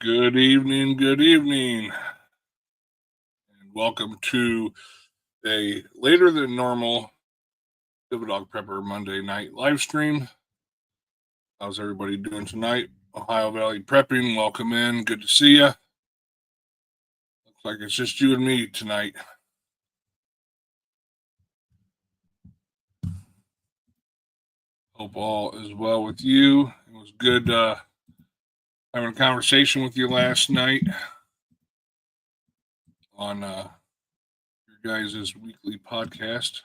Good evening, and welcome to a later than normal Diva Dog Prepper Monday night live stream. How's everybody doing tonight? Ohio Valley Prepping, welcome in. Good to see you. Looks like it's just you and me tonight. Hope all is well with you. It was good having a conversation with you last night on your guys' weekly podcast.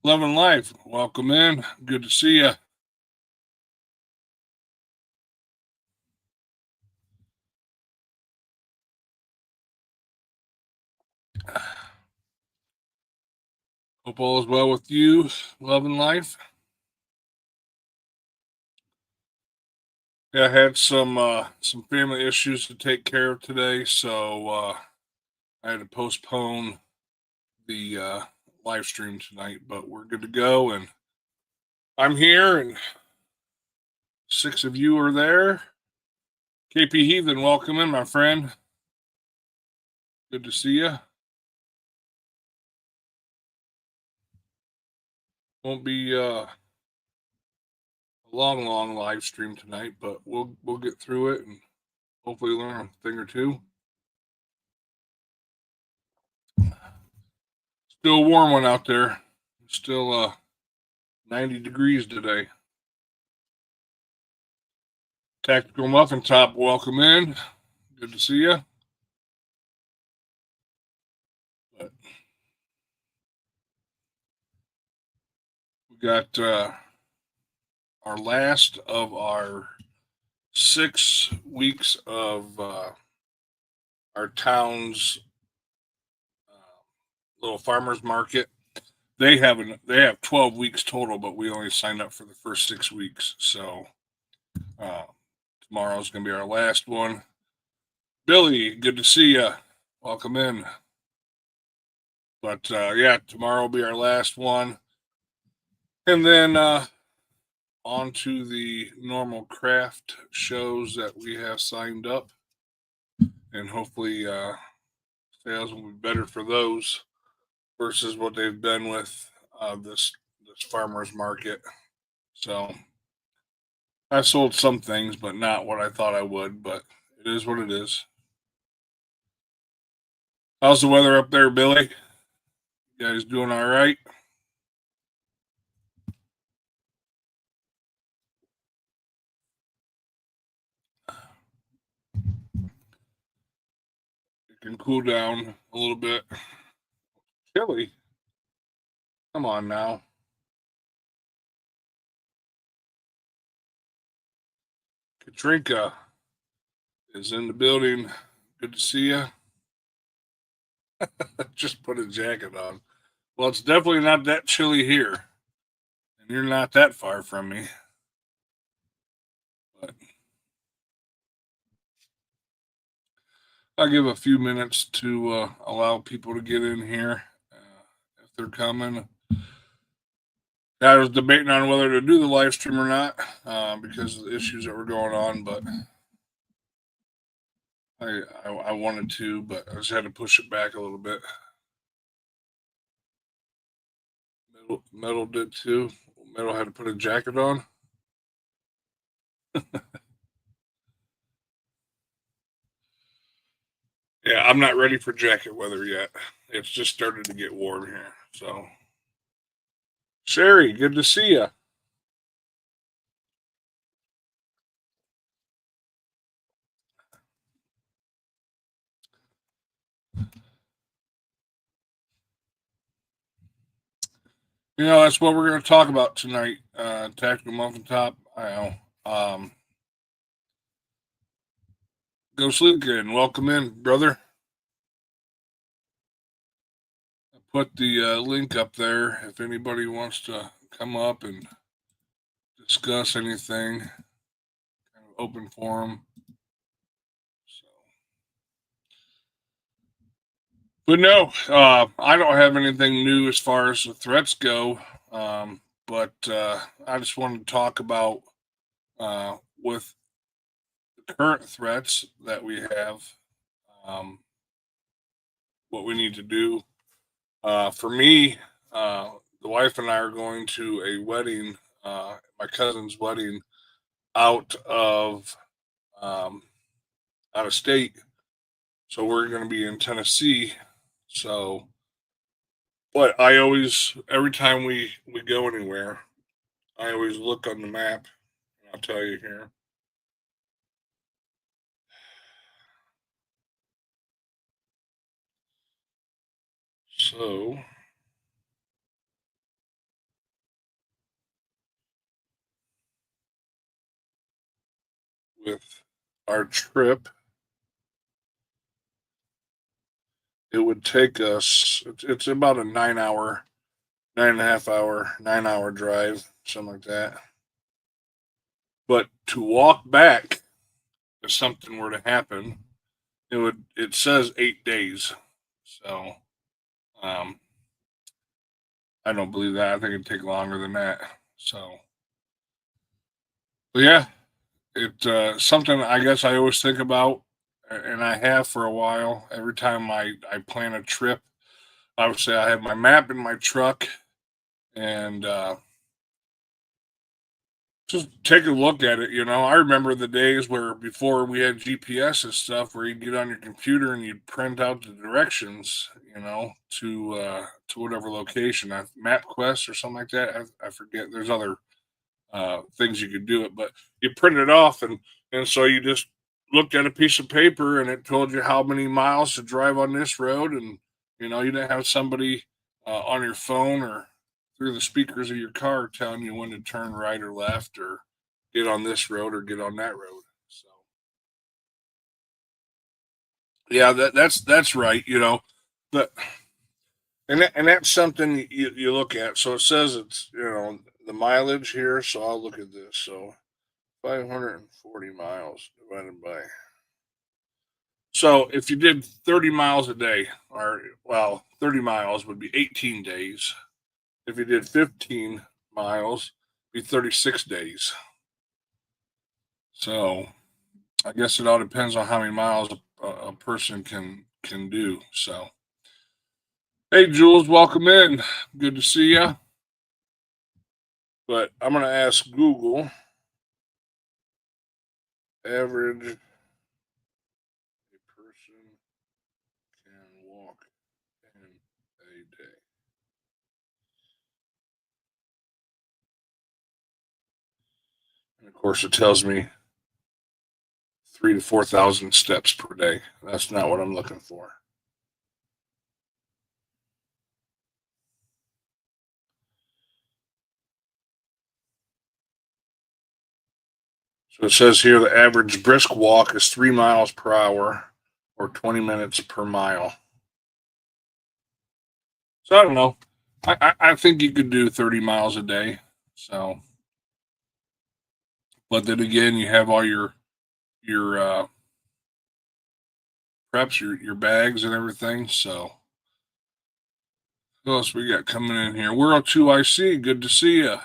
Love and Life, welcome in. Good to see you. Hope all is well with you. Love and Life. Yeah, I had some family issues to take care of today, so I had to postpone the live stream tonight. But we're good to go, and I'm here, and 6 of you are there. KP Heathen, welcome in, my friend. Good to see you. Won't be a long live stream tonight, but we'll get through it and hopefully learn a thing or two. Still a warm one out there. Still 90 degrees today. Tactical Muffin Top, welcome in. Good to see you. But we got our last of our 6 weeks of our town's little farmers market. They have 12 weeks total, but we only signed up for the first 6 weeks. So tomorrow's going to be our last one. Billy, good to see you. Welcome in. But yeah, tomorrow will be our last one. And then on to the normal craft shows that we have signed up. And hopefully sales will be better for those versus what they've been with this farmer's market. So I've sold some things, but not what I thought I would. But it is what it is. How's the weather up there, Billy? You guys doing all right? It can cool down a little bit. Chilly. Come on now. Katrinka is in the building. Good to see you. Just put a jacket on. Well, it's definitely not that chilly here. And you're not that far from me. But I'll give a few minutes to allow people to get in here if they're coming. I was debating on whether to do the live stream or not because of the issues that were going on, but I wanted to, but I just had to push it back a little bit. Metal did too. Metal had to put a jacket on. Yeah, I'm not ready for jacket weather yet. It's just started to get warm here. So, Sherry, good to see you. You know, that's what we're going to talk about tonight. Tactical Muffin Top. I know. Go sleep again. Welcome in, brother. I put the link up there if anybody wants to come up and discuss anything. Kind of open forum. So. But no, I don't have anything new as far as the threats go. But I just wanted to talk about with current threats that we have, um, what we need to do. For me, the wife and I are going to a wedding, my cousin's wedding, out of um, out of state. So we're going to be in Tennessee. So, but I always, every time we go anywhere, I always look on the map. I'll tell you here. So with our trip, it would take us. It's about a 9 hour, 9.5 hour, 9 hour drive, something like that. But to walk back, if something were to happen, it would. It says 8 days. So um, I don't believe that. I think it'd take longer than that. So, but yeah, it something I guess I always think about, and I have for a while. Every time I plan a trip, obviously I have my map in my truck, and just take a look at it. I remember the days where before we had GPS and stuff, where you'd get on your computer and you'd print out the directions, to whatever location, MapQuest or something like that. I forget. There's other things you could do it, but you print it off, and so you just looked at a piece of paper and it told you how many miles to drive on this road, and you didn't have somebody on your phone or through the speakers of your car telling you when to turn right or left or get on this road or get on that road. So yeah, that's right. But and that's something you look at. So it says it's the mileage here. So I'll look at this. So 540 miles divided by. So if you did 30 miles a day, or well, 30 miles would be 18 days. If you did 15 miles, it'd be 36 days. So I guess it all depends on how many miles a person can do. So hey, Jules, welcome in. Good to see you. But I'm gonna ask Google average a person can walk in a day. And of course, it tells me 3 to 4,000 steps per day. That's not what I'm looking for. So it says here the average brisk walk is 3 miles per hour or 20 minutes per mile. So I don't know. I think you could do 30 miles a day. So, but then again, you have all your preps, your bags and everything. So, who else we got coming in here? World 2IC, good to see you.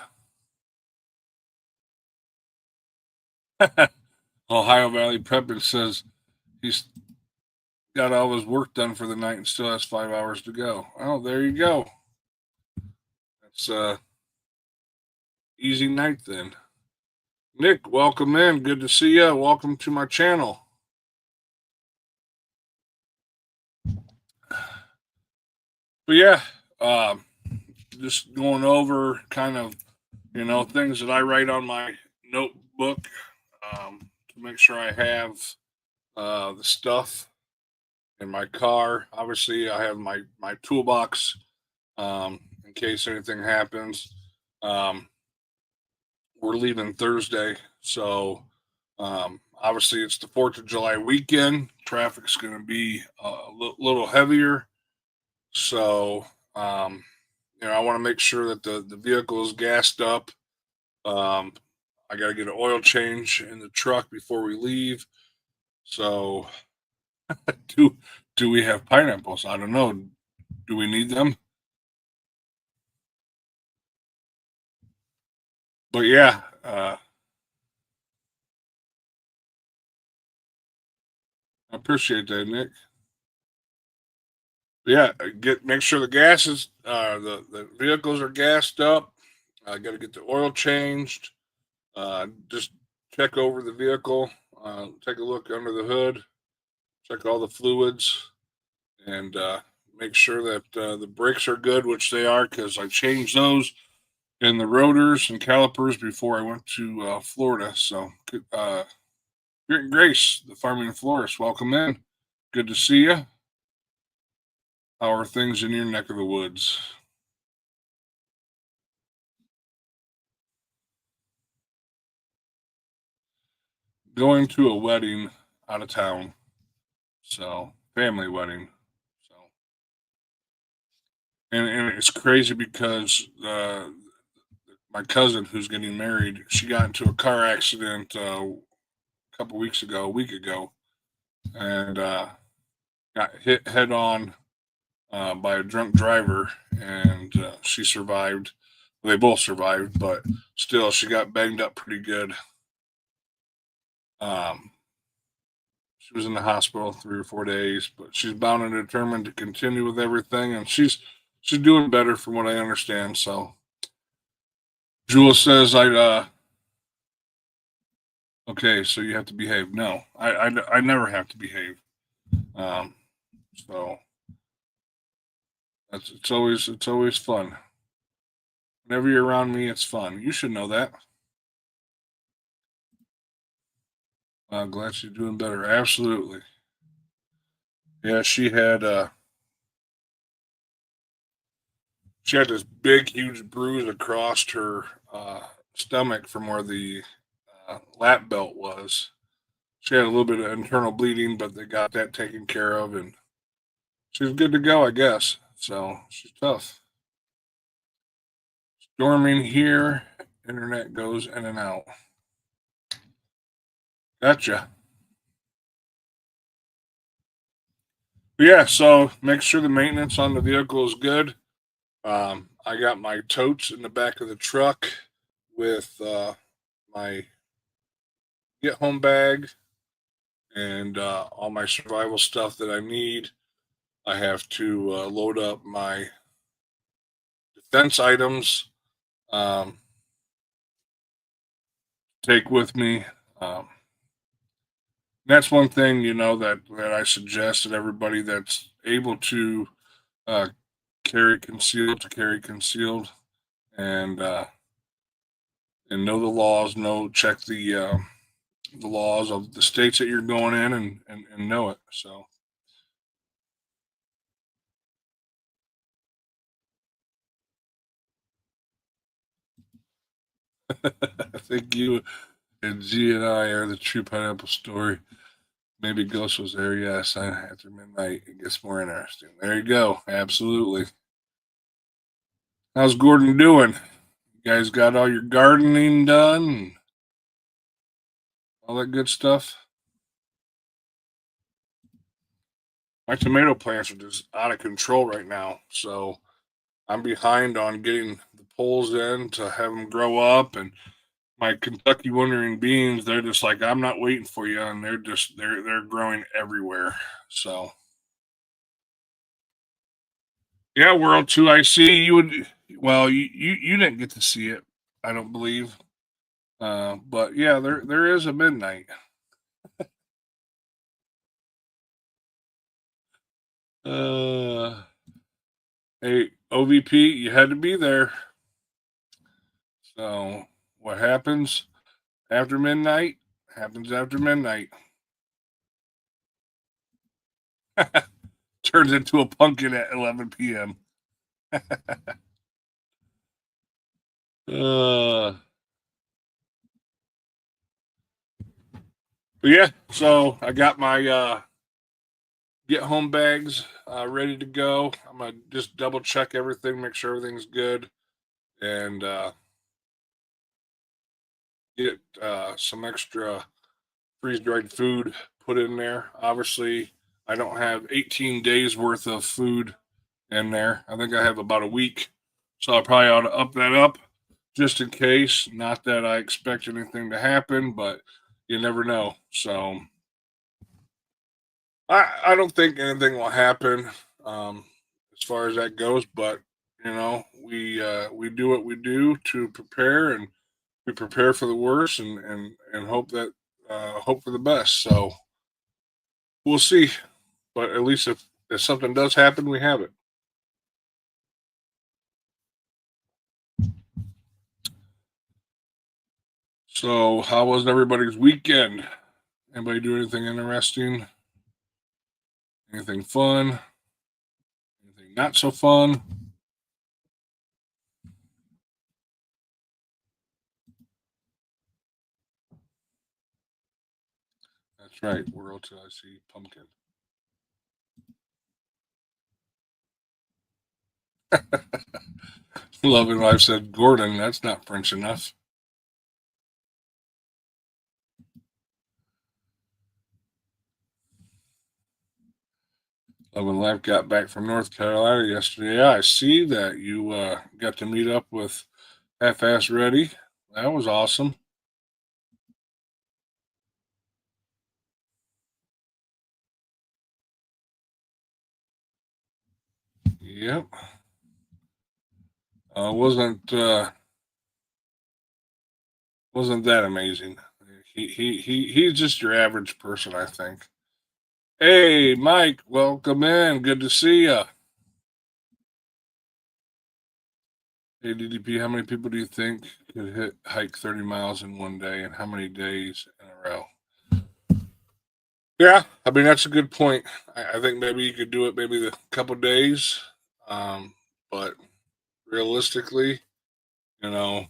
Ohio Valley Prepping says he's got all his work done for the night and still has 5 hours to go. Oh, there you go. That's easy night then. Nick, welcome in. Good to see you. Welcome to my channel. But yeah, just going over kind of things that I write on my notebook, to make sure I have the stuff in my car. Obviously, I have my toolbox, in case anything happens. Um, we're leaving Thursday, so obviously it's the 4th of July weekend. Traffic's going to be little heavier, so I want to make sure that the vehicle is gassed up. Um, I got to get an oil change in the truck before we leave. So do do we have pineapples? I don't know. Do we need them? But yeah, I appreciate that, Nick. Yeah, make sure the gas is the vehicles are gassed up. I got to get the oil changed. Just check over the vehicle. Take a look under the hood. Check all the fluids, and make sure that the brakes are good, which they are, because I changed those and the rotors and calipers before I went to Florida. So, Grace, the farming florist, welcome in. Good to see you. How are things in your neck of the woods? Going to a wedding out of town, so family wedding. So, and it's crazy because my cousin who's getting married, she got into a car accident a couple weeks ago, a week ago, and got hit head on by a drunk driver, and she survived. Well, they both survived, but still, she got banged up pretty good. Um, she was in the hospital 3 or 4 days, but she's bound and determined to continue with everything, and she's doing better from what I understand. So, Jewel says, "I okay, so you have to behave." No, I never have to behave. Um, so it's always fun. Whenever you're around me, it's fun. You should know that. I'm glad she's doing better. Absolutely. Yeah, she had this big, huge bruise across her stomach from where the lap belt was. She had a little bit of internal bleeding, but they got that taken care of, and she's good to go, I guess. So she's tough. Storming here, internet goes in and out. Gotcha. But yeah, so make sure the maintenance on the vehicle is good. I got my totes in the back of the truck with my get home bag and all my survival stuff that I need. I have to load up my defense items, um, take with me. Um, that's one thing, that I suggest that everybody that's able to uh, carry concealed, and know the laws, check the laws of the states that you're going in, and know it. So, I think you and G and I are the true pineapple story. Maybe Ghost was there. Yes, after midnight, it gets more interesting. There you go. Absolutely. How's Gordon doing? You guys got all your gardening done, and all that good stuff? My tomato plants are just out of control right now. So I'm behind on getting the poles in to have them grow up, and my Kentucky wandering beans, they're just like, I'm not waiting for you, and they're growing everywhere. So yeah, World Two, I see you would. Well, you didn't get to see it, I don't believe. But yeah, there is a midnight. Uh, hey, OVP, you had to be there. So what happens after midnight happens after midnight. Turns into a pumpkin at 11 p.m. uh, but yeah, so I got my get home bags ready to go. I'm gonna just double check everything, make sure everything's good, and get some extra freeze dried food put in there. Obviously, I don't have 18 days worth of food in there. I think I have about a week, so I probably ought to up that up just in case. Not that I expect anything to happen, but you never know. So I don't think anything will happen as far as that goes, but we do what we do to prepare, and we prepare for the worst, and hope that hope for the best. So we'll see. But at least if something does happen, we have it. So how was everybody's weekend? Anybody do anything interesting? Anything fun? Anything not so fun? That's right. World till I see pumpkin. Love and Life said, Gordon, that's not French enough. Love and Life got back from North Carolina yesterday. Yeah, I see that you got to meet up with Half Ass Ready. That was awesome. Yep. Wasn't that amazing. He's just your average person, I think. Hey, Mike, welcome in. Good to see you. Hey, DDP, how many people do you think could hike 30 miles in one day, and how many days in a row? Yeah, I mean that's a good point. I think maybe you could do it maybe the couple days, but realistically, you know,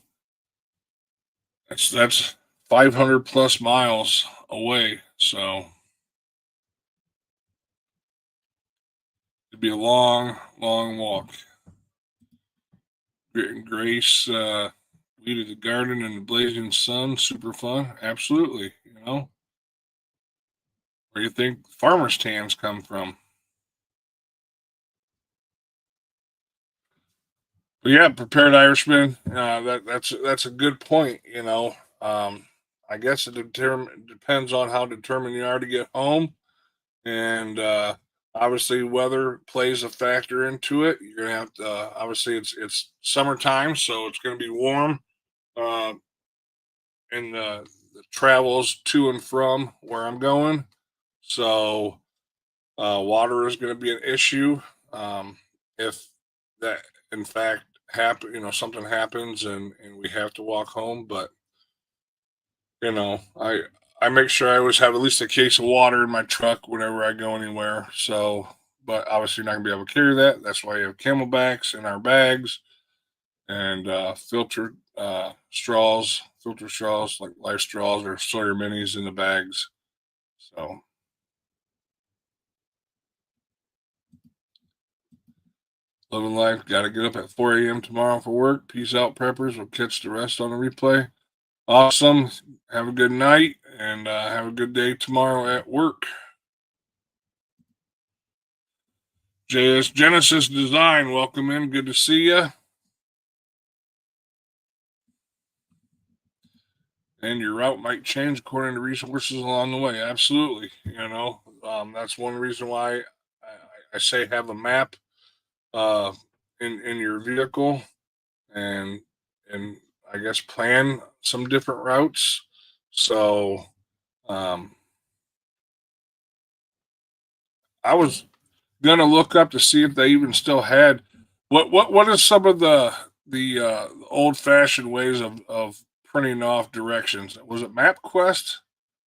that's 500 plus miles away, so it'd be a long, long walk. Grace weeded the garden in the blazing sun, super fun. Absolutely, where do you think farmers' tans come from? But yeah, prepared Irishman. That's a good point. I guess depends on how determined you are to get home, and obviously weather plays a factor into it. You're gonna have to. Obviously, it's summertime, so it's gonna be warm, uh, and the travels to and from where I'm going. So water is going to be an issue if that, in fact, happen. Something happens and we have to walk home. But I make sure I always have at least a case of water in my truck whenever I go anywhere. So, but obviously you're not gonna be able to carry that. That's why you have camelbacks in our bags and filter straws like life straws or Sawyer minis in the bags. So living life. Got to get up at 4 a.m. tomorrow for work. Peace out, preppers. We'll catch the rest on the replay. Awesome. Have a good night and have a good day tomorrow at work. JS Genesis Design, welcome in. Good to see you. And your route might change according to resources along the way. Absolutely. That's one reason why I say have a map uh, in your vehicle and and I guess plan some different routes. So um, I was gonna look up to see if they even still had what is some of the old fashioned ways of printing off directions. Was it MapQuest?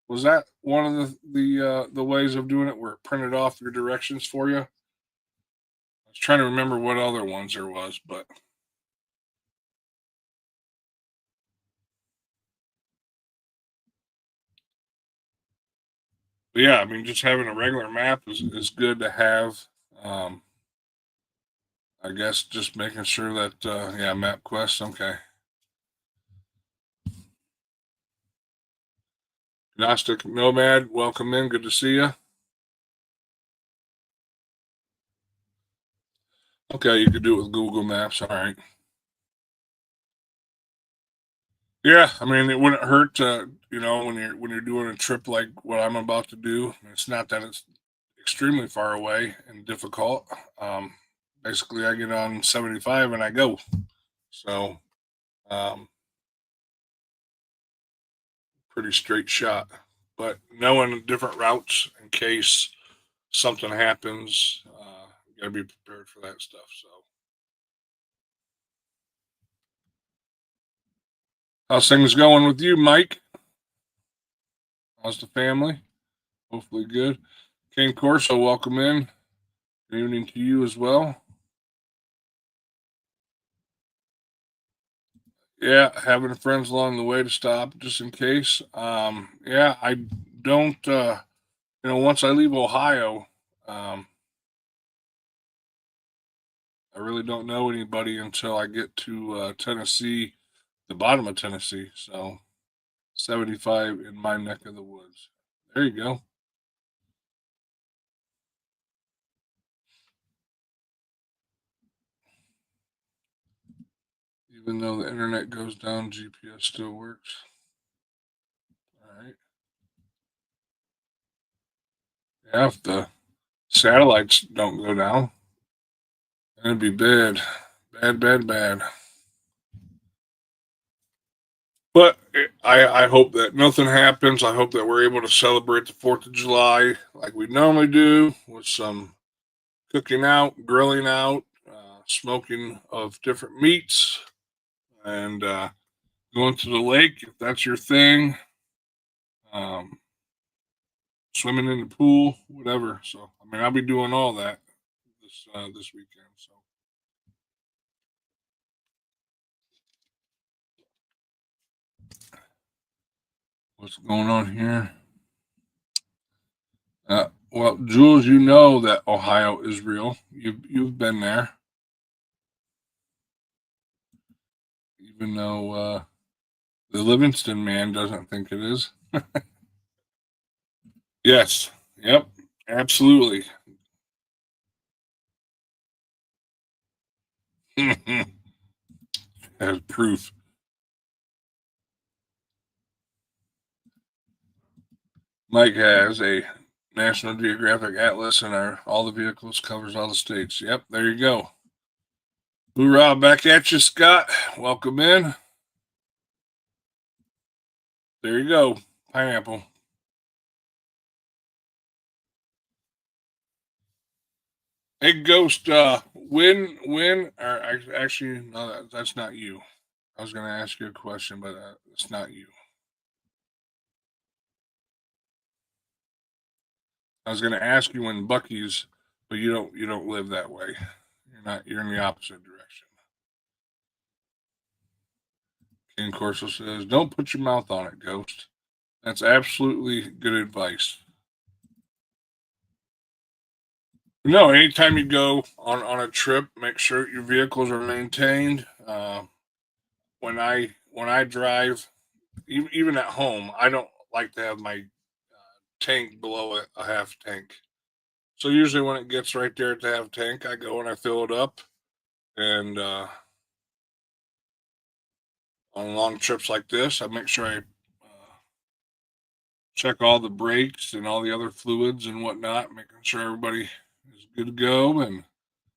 Was that one of the ways of doing it where it printed off your directions for you? I was trying to remember what other ones there was, but yeah, I mean, just having a regular map is good to have. Um, I guess just making sure that yeah, MapQuest. Okay, Gnostic Nomad, welcome in. Good to see you. Okay, you could do it with Google Maps. All right. Yeah, I mean, it wouldn't hurt to, when you're doing a trip like what I'm about to do. It's not that it's extremely far away and difficult. Basically, I get on 75 and I go. So, pretty straight shot. But knowing different routes in case something happens, you got to be prepared for that stuff. So, how's things going with you, Mike? How's the family? Hopefully good. King Corso, welcome in. Good evening to you as well. Yeah, having friends along the way to stop just in case. Yeah, I don't. Once I leave Ohio, I really don't know anybody until I get to Tennessee, the bottom of Tennessee. So 75 in my neck of the woods. There you go. Even though the internet goes down, GPS still works. All right. Yeah, if the satellites don't go down, it'd be bad. Bad, bad, bad. But I hope that nothing happens. I hope that we're able to celebrate the 4th of July like we normally do with some cooking out, grilling out, smoking of different meats, and going to the lake if that's your thing, um, swimming in the pool, whatever. So, I mean, I'll be doing all that this weekend. So, what's going on here? Well, Jules, you know that Ohio is real. You've been there, even though the Livingston man doesn't think it is. Yes. Yep. Absolutely. As proof. Mike has a National Geographic Atlas, and all the vehicles covers all the states. Yep, there you go. Hoorah! Back at you, Scott. Welcome in. There you go. Pineapple. Hey, Ghost. When? Or actually, no, that's not you. I was going to ask you a question, but it's not you. I was going to ask you when Bucky's, but you don't live that way. You're not. You're in the opposite direction. King Corso says, "Don't put your mouth on it, Ghost." That's absolutely good advice. No, anytime you go on a trip, make sure your vehicles are maintained. When I drive, even at home, I don't like to have my tank below a half tank. So usually when it gets right there at the half tank, I go and I fill it up. And on long trips like this, I make sure I check all the brakes and all the other fluids and whatnot, making sure everybody is good to go. And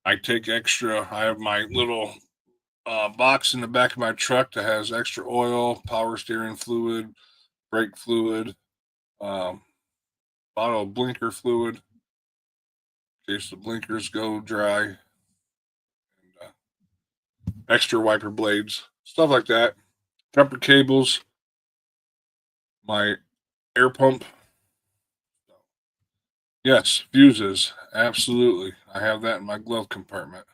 I take extra. I have my little box in the back of my truck that has extra oil, power steering fluid, brake fluid, um, bottle of blinker fluid in case the blinkers go dry, and extra wiper blades, stuff like that. Jumper cables, my air pump. Yes, fuses. Absolutely. I have that in my glove compartment.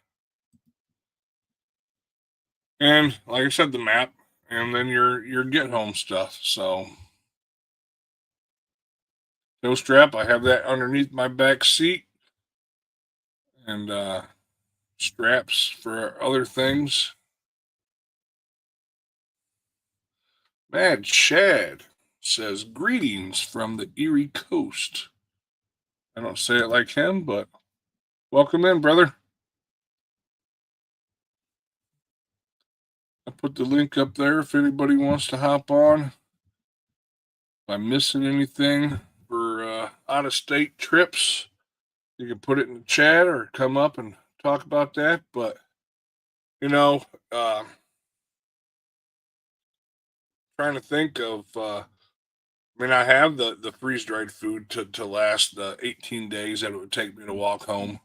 And like I said, the map, and then your get home stuff. So no strap, I have that underneath my back seat, and straps for other things. Mad Chad says greetings from the Erie Coast. I don't say it like him, but welcome in, brother. I put the link up there if anybody wants to hop on. If I'm missing anything for out of state trips, You can put it in the chat or come up and talk about that. But you know, uh, trying to think of. I mean, I have the freeze dried food to last the 18 days that it would take me to walk home,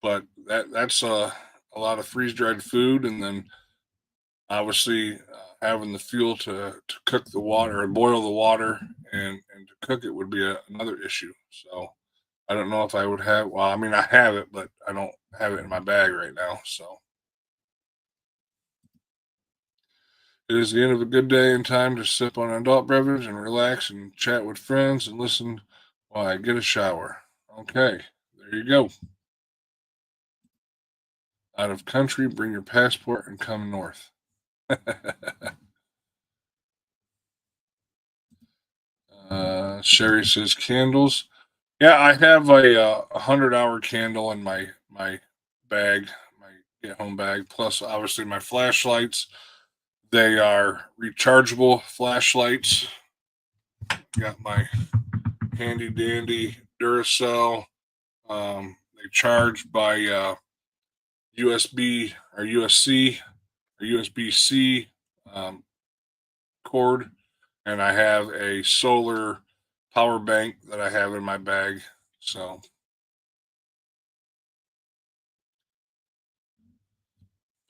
but that's a lot of freeze dried food, and then obviously having the fuel to cook the water and boil the water and to cook it would be another issue. So I don't know if I would have. Well, I mean, I have it, but I don't have it in my bag right now. So it is the end of a good day and time to sip on an adult beverage and relax and chat with friends and listen while I get a shower. Okay, there you go. Out of country, bring your passport and come north. Sherry says candles. Yeah, I have a 100-hour candle in my bag, my get home bag. Plus, obviously, my flashlights. They are rechargeable flashlights. Got my handy dandy Duracell. They charge by USB or USC or USB C um, cord, and I have a solar power bank that I have in my bag. So,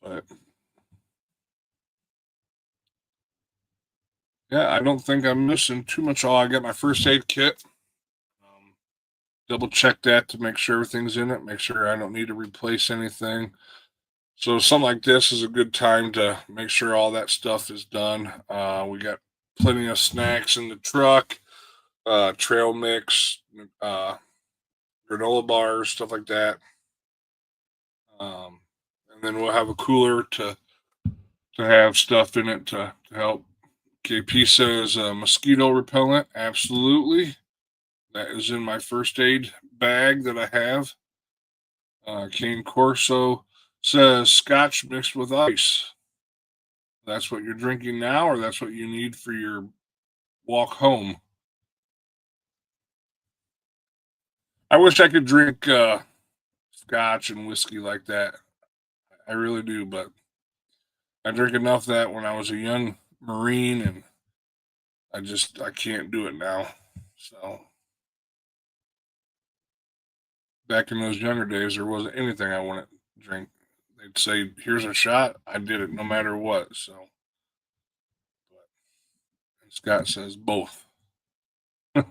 but yeah, I don't think I'm missing too much. Oh, I got my first aid kit. Um, Double check that to make sure everything's in it. Make sure I don't need to replace anything. So something like this is a good time to make sure all that stuff is done. We got plenty of snacks in the truck, trail mix, uh, granola bars, stuff like that. And then we'll have a cooler to have stuff in it to help. KP says mosquito repellent. Absolutely. That is in my first aid bag that I have. Cane Corso says scotch mixed with ice. That's what you're drinking now, or that's what you need for your walk home. I wish I could drink scotch and whiskey like that. I really do, but I drank enough of that when I was a young Marine, and I can't do it now. So back in those younger days, there wasn't anything I wanted to drink. They'd say, "Here's a shot." I did it no matter what. So and Scott says both. But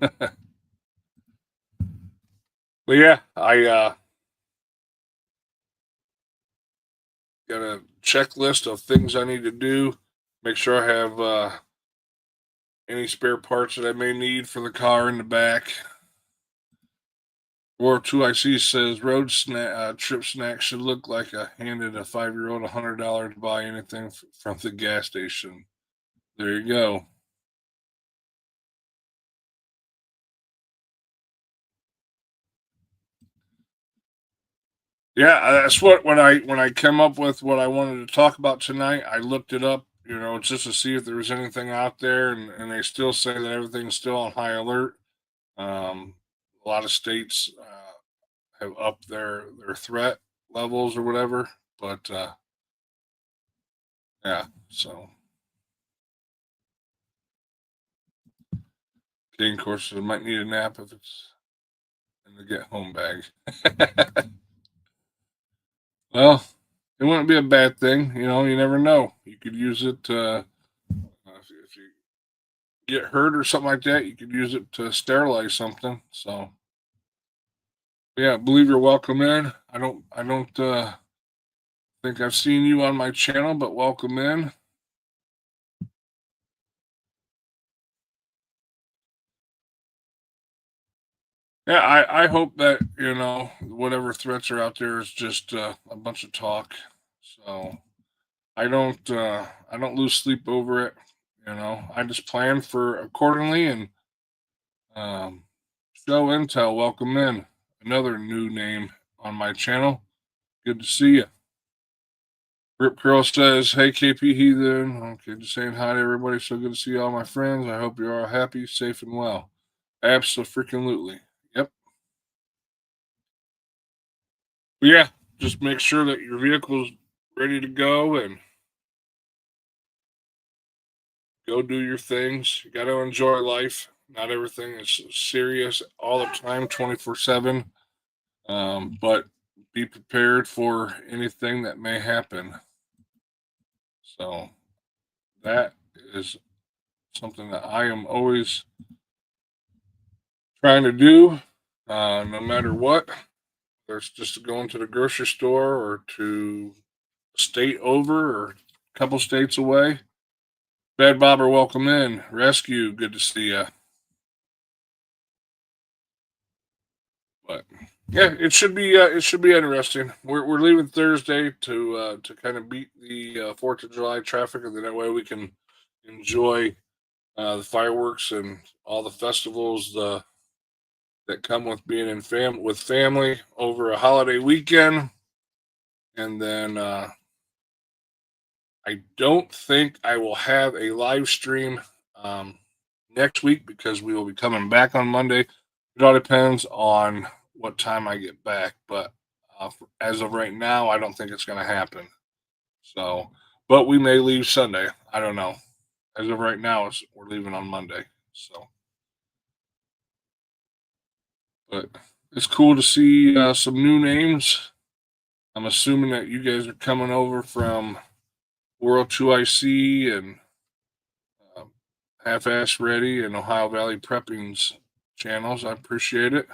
yeah, I got a checklist of things I need to do. Make sure I have any spare parts that I may need for the car in the back. Or 2IC says trip snack should look like I handed a 5-year-old $100 to buy anything from the gas station. There you go. Yeah, that's what when I came up with what I wanted to talk about tonight, I looked it up, just to see if there was anything out there, and they still say that everything's still on high alert. A lot of states have upped their threat levels or whatever, but yeah, so King course I might need a nap if it's in the get home bag. Well, it wouldn't be a bad thing, you never know. You could use it if you get hurt or something like that, you could use it to sterilize something. So yeah, believe you're welcome in. I don't think I've seen you on my channel, but welcome in. Yeah, I hope that whatever threats are out there is just a bunch of talk. So I don't lose sleep over it. I just plan for accordingly and um, show intel. Welcome in another new name on my channel. Good to see you. Rip Curl says, "Hey KP Heathen. Okay, just saying hi to everybody. So good to see all my friends. I hope you're all happy, safe, and well. Absolutely. Yep. But yeah, just make sure that your vehicle's ready to go and go do your things. You got to enjoy life. Not everything is serious all the time, 24/7. But be prepared for anything that may happen. So that is something that I am always trying to do, no matter what. There's just going to the grocery store or to a state over or a couple states away. Bad Bobber, welcome in. Rescue, good to see you. But yeah, it should be interesting. We're leaving Thursday to kind of beat the 4th of July traffic, and then that way we can enjoy the fireworks and all the festivals that come with being in with family over a holiday weekend. And then I don't think I will have a live stream um, next week because we will be coming back on Monday. It all depends on what time I get back, but as of right now, I don't think it's going to happen. So, but we may leave Sunday. I don't know. As of right now, we're leaving on Monday. So, but it's cool to see some new names. I'm assuming that you guys are coming over from World 2IC and um, Half Ass Ready and Ohio Valley Prepping's channels. I appreciate it.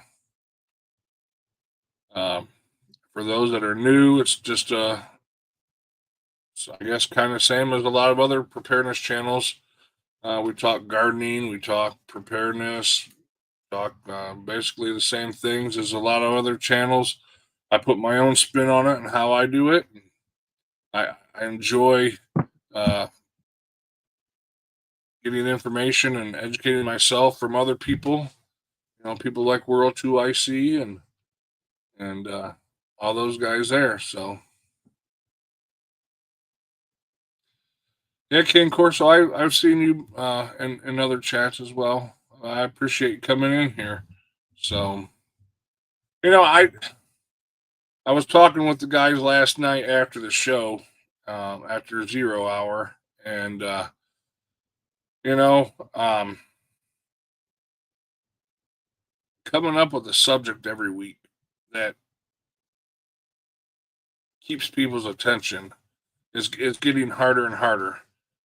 Um, for those that are new, it's just so I guess kind of same as a lot of other preparedness channels. We talk gardening, we talk preparedness, talk basically the same things as a lot of other channels. I put my own spin on it and how I do it. I enjoy uh, getting information and educating myself from other people. You know, people like World 2IC and all those guys there. So yeah, King Corso, I've seen you in other chats as well. I appreciate you coming in here. So you know, I was talking with the guys last night after the show, after 0 hour, and you know, coming up with a subject every week that keeps people's attention is getting harder and harder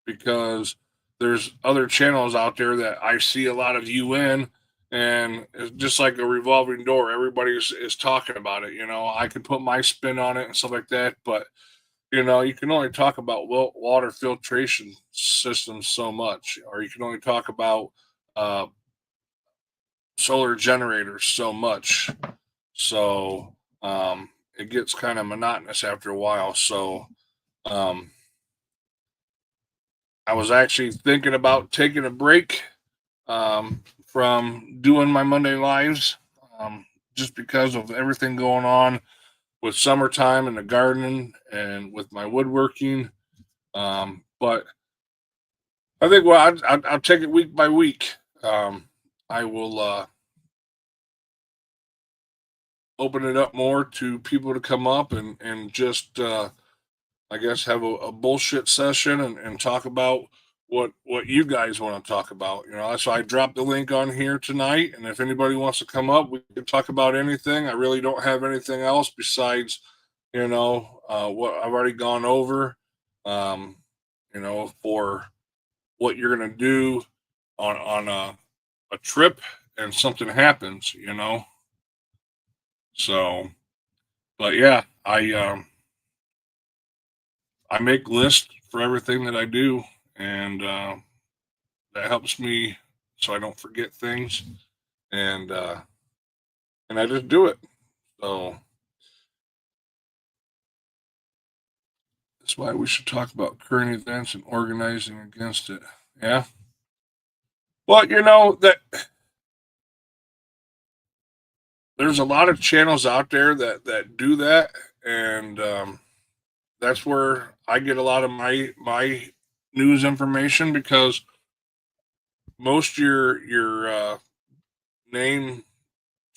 because there's other channels out there that I see a lot of you in, and it's just like a revolving door. Everybody is talking about it. You know, I can put my spin on it and stuff like that, but you know, you can only talk about water filtration systems so much, or you can only talk about uh, solar generators so much. So it gets kind of monotonous after a while. So um, I was actually thinking about taking a break from doing my Monday lives just because of everything going on with summertime and the gardening and with my woodworking. But I think, well, I'll take it week by week. I will open it up more to people to come up and just I guess have a bullshit session and talk about what you guys want to talk about. You know, so I dropped the link on here tonight, and if anybody wants to come up, we can talk about anything. I really don't have anything else besides what I've already gone over. Um, for what you're gonna do on a trip and something happens. So, but yeah, I make lists for everything that I do, and that helps me so I don't forget things, and and I just do it. So that's why we should talk about current events and organizing against it. Yeah. Well, you know that there's a lot of channels out there that do that, and that's where I get a lot of my news information because most your name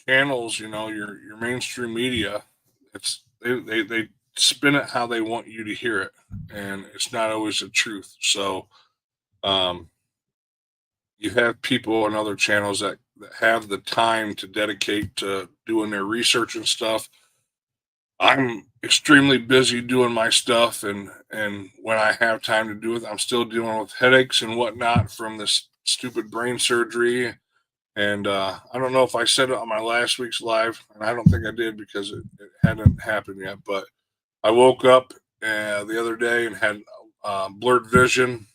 channels, your mainstream media, it's they spin it how they want you to hear it, and it's not always the truth. So um, you have people on other channels that have the time to dedicate to doing their research and stuff. I'm extremely busy doing my stuff, and when I have time to do it, I'm still dealing with headaches and whatnot from this stupid brain surgery. And I don't know if I said it on my last week's live, and I don't think I did because it hadn't happened yet. But I woke up the other day and had blurred vision,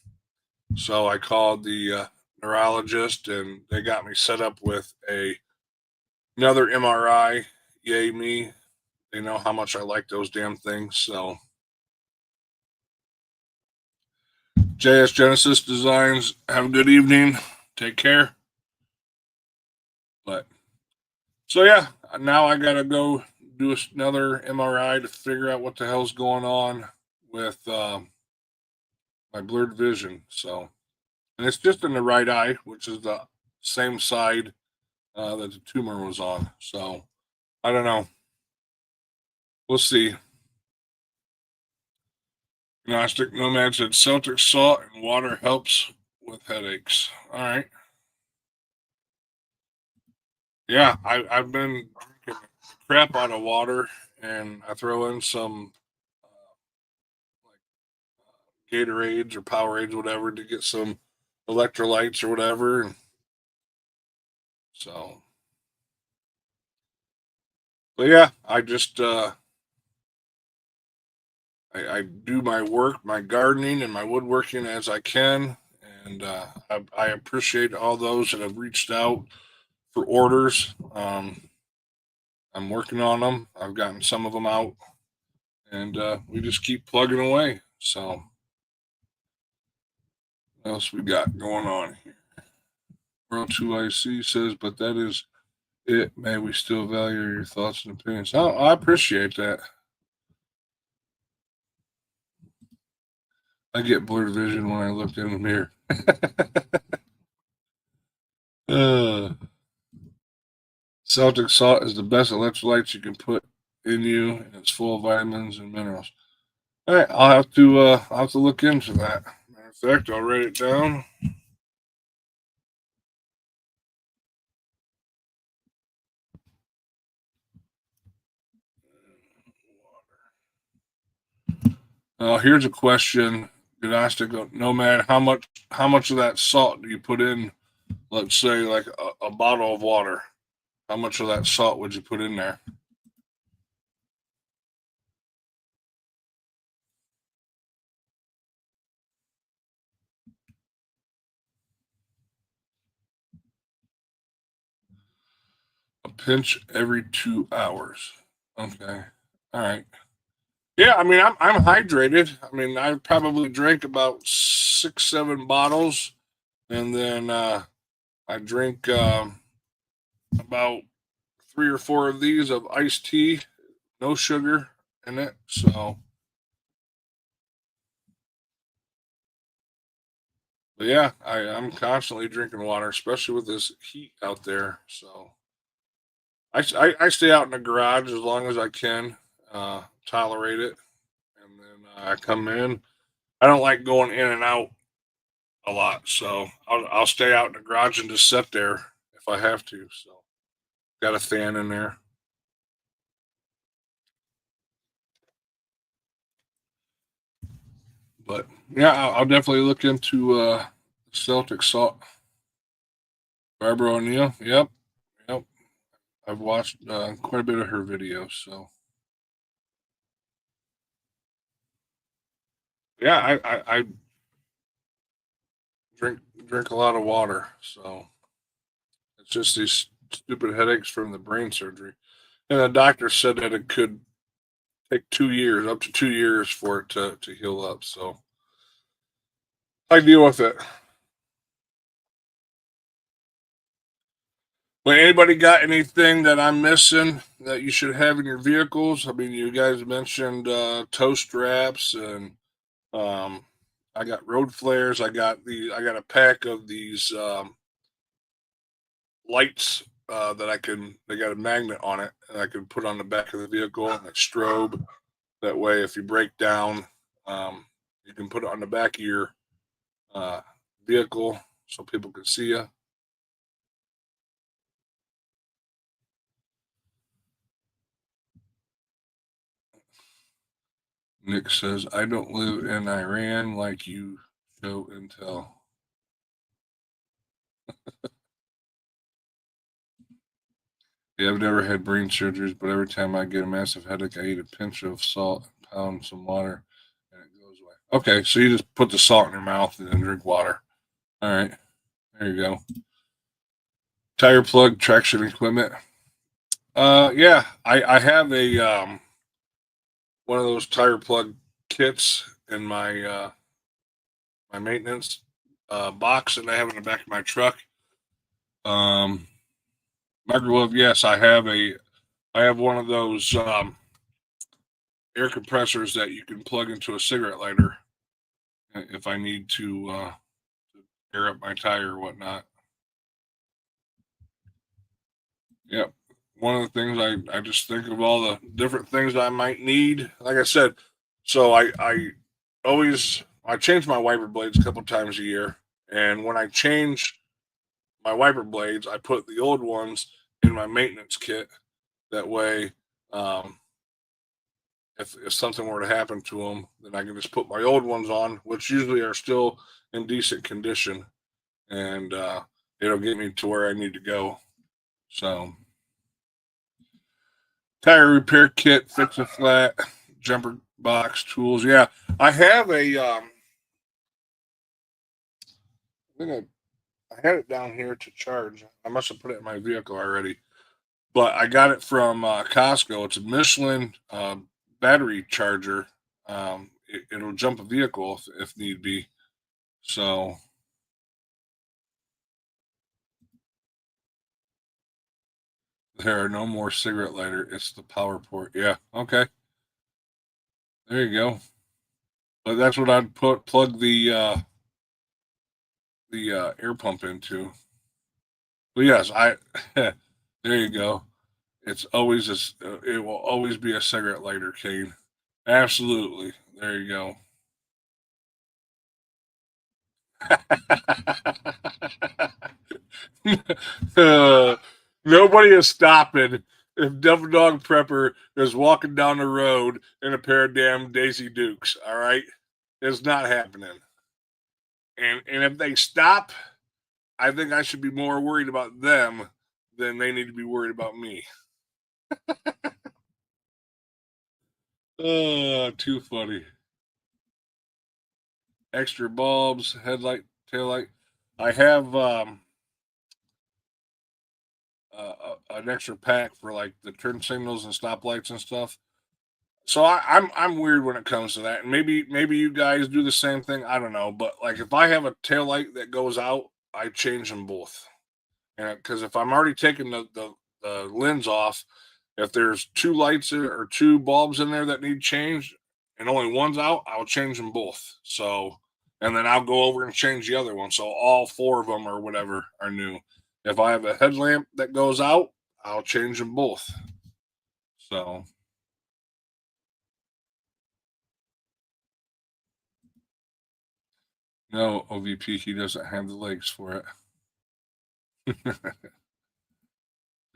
so I called the neurologist, and they got me set up with another MRI. Yay me! They know how much I like those damn things. So JS Genesis Designs, have a good evening. Take care. But so yeah, now I gotta go do another MRI to figure out what the hell's going on with my blurred vision. So, and it's just in the right eye, which is the same side that the tumor was on. So I don't know. We'll see. Gnostic Nomad said Celtic salt and water helps with headaches. All right. Yeah, I've been drinking crap out of water, and I throw in some like Gatorades or Powerades, whatever, to get some electrolytes or whatever. And so, but yeah, I just I do my work, my gardening and my woodworking as I can, and I appreciate all those that have reached out for orders. I'm working on them. I've gotten some of them out, and we just keep plugging away. So, what else we got going on here? World 2IC says, but that is it. May we still value your thoughts and opinions. Oh, I appreciate that. I get blurred vision when I look in the mirror. uh, Celtic salt is the best electrolytes you can put in you, and it's full of vitamins and minerals. All right, I'll have to look into that. Matter of fact, I'll write it down. Here's a question. Gnostic Nomad, how much of that salt do you put in? Let's say like a bottle of water. How much of that salt would you put in there? A pinch every 2 hours. Okay. All right. Yeah, I mean, I'm hydrated. I mean, I probably drank about 6, 7 bottles, and then I drink about 3 or 4 of these of iced tea, no sugar in it. So, but yeah, I'm constantly drinking water, especially with this heat out there. So, I stay out in the garage as long as I can, tolerate it, and then I come in. I don't like going in and out a lot, so I'll stay out in the garage and just sit there if I have to. So, got a fan in there. But yeah, I'll definitely look into Celtic salt. Barbara O'Neill. Yep, yep. I've watched quite a bit of her videos. So yeah, I drink drink a lot of water. So it's just these stupid headaches from the brain surgery. And the doctor said that it could take 2 years, up to 2 years, for it to heal up. So I deal with it. But anybody got anything that I'm missing that you should have in your vehicles? I mean, you guys mentioned toe straps, and um, I got road flares. I got a pack of these lights, that they got a magnet on it, and I can put on the back of the vehicle and a strobe. That way, if you break down, you can put it on the back of your uh, vehicle so people can see you. Nick says, I don't live in Iran like you show and tell. Yeah, I've never had brain surgeries, but every time I get a massive headache, I eat a pinch of salt and pound some water, and it goes away. Okay, so you just put the salt in your mouth and then drink water. All right, there you go. Tire plug, traction equipment. Yeah, I have a one of those tire plug kits in my maintenance box that I have in the back of my truck. Microwave, yes, I have one of those air compressors that you can plug into a cigarette lighter if I need to air up my tire or whatnot. Yep. One of the things I just think of all the different things I might need. Like I said, so I change my wiper blades a couple times a year, and when I change my wiper blades, I put the old ones in my maintenance kit. That way, um, if something were to happen to them, then I can just put my old ones on, which usually are still in decent condition, and it'll get me to where I need to go. So, tire repair kit, fix a flat, jumper box, tools. Yeah, I have a. I think I had it down here to charge. I must have put it in my vehicle already, but I got it from Costco. It's a Michelin battery charger. It'll jump a vehicle if need be. So there are no more cigarette lighter. It's the power port. Yeah. Okay. There you go. But that's what I'd plug the air pump into. But yes, I there you go. It's always it will always be a cigarette lighter, Kane. Absolutely. There you go. uh, Nobody is stopping if Devil Dog Prepper is walking down the road in a pair of damn Daisy Dukes. All right, it's not happening. And if they stop, I think I should be more worried about them than they need to be worried about me. Oh, too funny. Extra bulbs, headlight, taillight. I have an extra pack for like the turn signals and stoplights and stuff. So I'm weird when it comes to that, and maybe you guys do the same thing. I don't know, but like if I have a tail light that goes out, I change them both, and because if I'm already taking the lens off, if there's two lights or two bulbs in there that need changed, and only one's out, I'll change them both. So, and then I'll go over and change the other one. So all four of them or whatever are new. If I have a headlamp that goes out, I'll change them both. So no, OVP, he doesn't have the legs for it.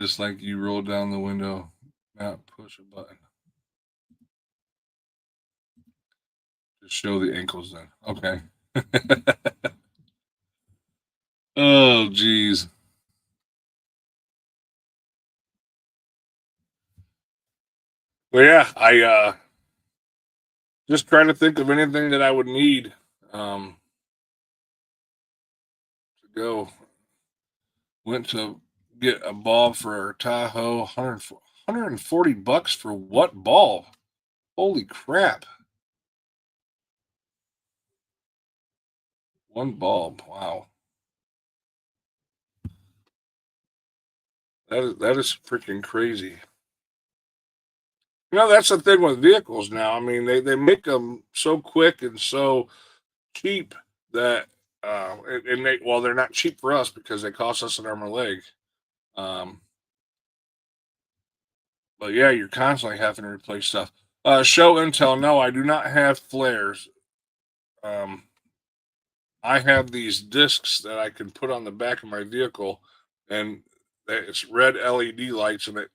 Just like you roll down the window, not push a button. Just show the ankles then. Okay. Oh, geez. Well, yeah, I just trying to think of anything that I would need um, to go. Went to get a ball for Tahoe, 140 bucks for what ball? Holy crap. One bulb. Wow. That is freaking crazy. You know, that's the thing with vehicles now. I mean, they make them so quick and so cheap that, and they're not cheap for us because they cost us an arm and a leg. Um, but yeah, you're constantly having to replace stuff. Show intel. No, I do not have flares. Um, I have these discs that I can put on the back of my vehicle, and it's red LED lights, and it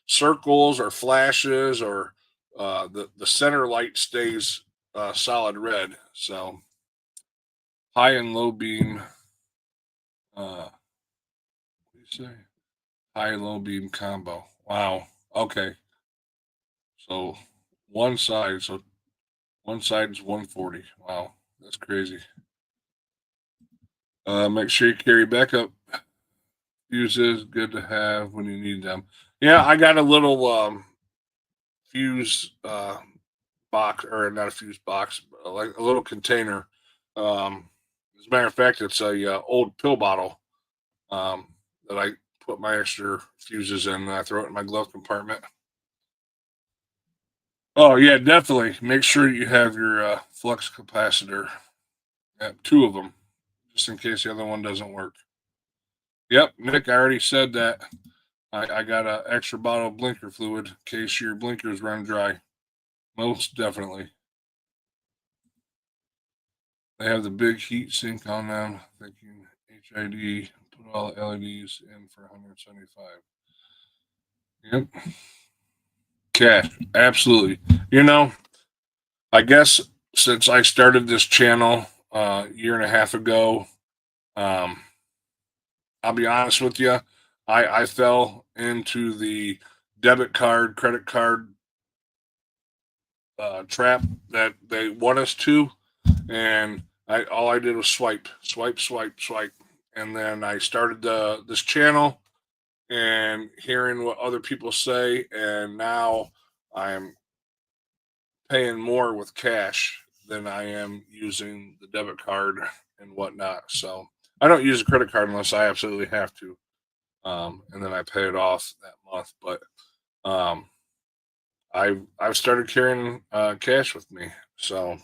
circles or flashes, or the center light stays solid red. So high and low beam. What do you say? High and low beam combo. Wow. Okay. So one side. So one side is 140. Wow, that's crazy. Make sure you carry backup fuses. Good to have when you need them. Yeah, I got a little fuse box, or not a fuse box, but like a little container. As a matter of fact, it's a old pill bottle that I put my extra fuses in, and I throw it in my glove compartment. Oh yeah, definitely. Make sure you have your flux capacitor. Two of them, just in case the other one doesn't work. Yep, Nick, I already said that. I got an extra bottle of blinker fluid in case your blinkers run dry. Most definitely. They have the big heat sink on them. Thinking HID, put all the LEDs in for 175. Yep. Cash. Absolutely. You know, I guess since I started this channel a year and a half ago, um, I'll be honest with you, I fell into the debit card, credit card trap that they want us to, and all I did was swipe, and then I started this channel and hearing what other people say, and now I'm paying more with cash than I am using the debit card and whatnot. So I don't use a credit card unless I absolutely have to, and then I pay it off that month. But um, I've started carrying cash with me, so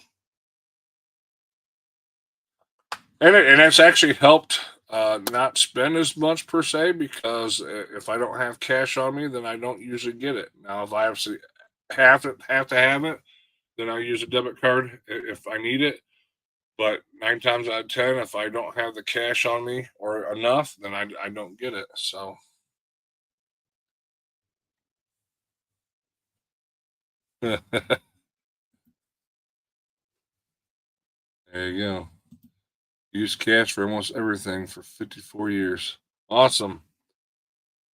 and it's actually helped not spend as much per se, because if I don't have cash on me, then I don't usually get it. Now, if I absolutely have to have it, then I use a debit card if I need it. But 9 times out of 10, if I don't have the cash on me or enough, then I don't get it. So there you go. Use cash for almost everything for 54 years. Awesome.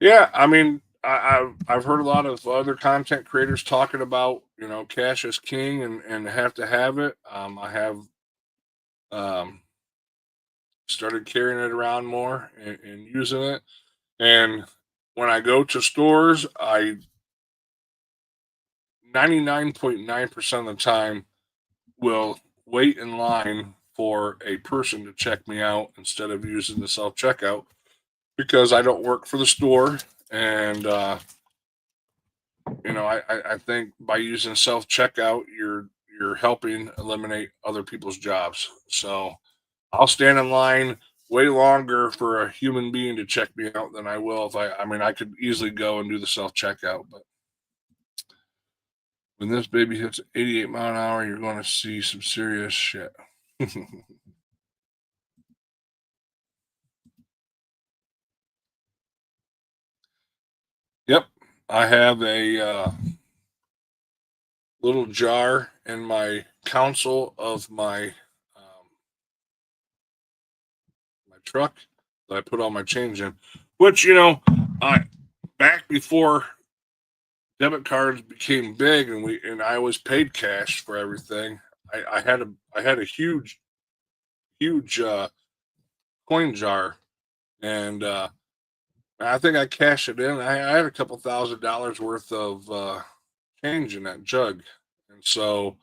Yeah, I mean, I've heard a lot of other content creators talking about, cash is king, and have to have it. I have um, started carrying it around more, and using it. And when I go to stores, I 99.9% of the time will wait in line for a person to check me out instead of using the self checkout, because I don't work for the store, and I think by using self checkout, you're helping eliminate other people's jobs. So I'll stand in line way longer for a human being to check me out than I will if I mean, I could easily go and do the self checkout, but when this baby hits 88 mile an hour, you're going to see some serious shit. Yep, I have a little jar in my console of my truck that I put all my change in. Which, I back before debit cards became big, and I always paid cash for everything. I had a huge coin jar, and I think I cashed it in. I had a couple $1,000s worth of change in that jug, and so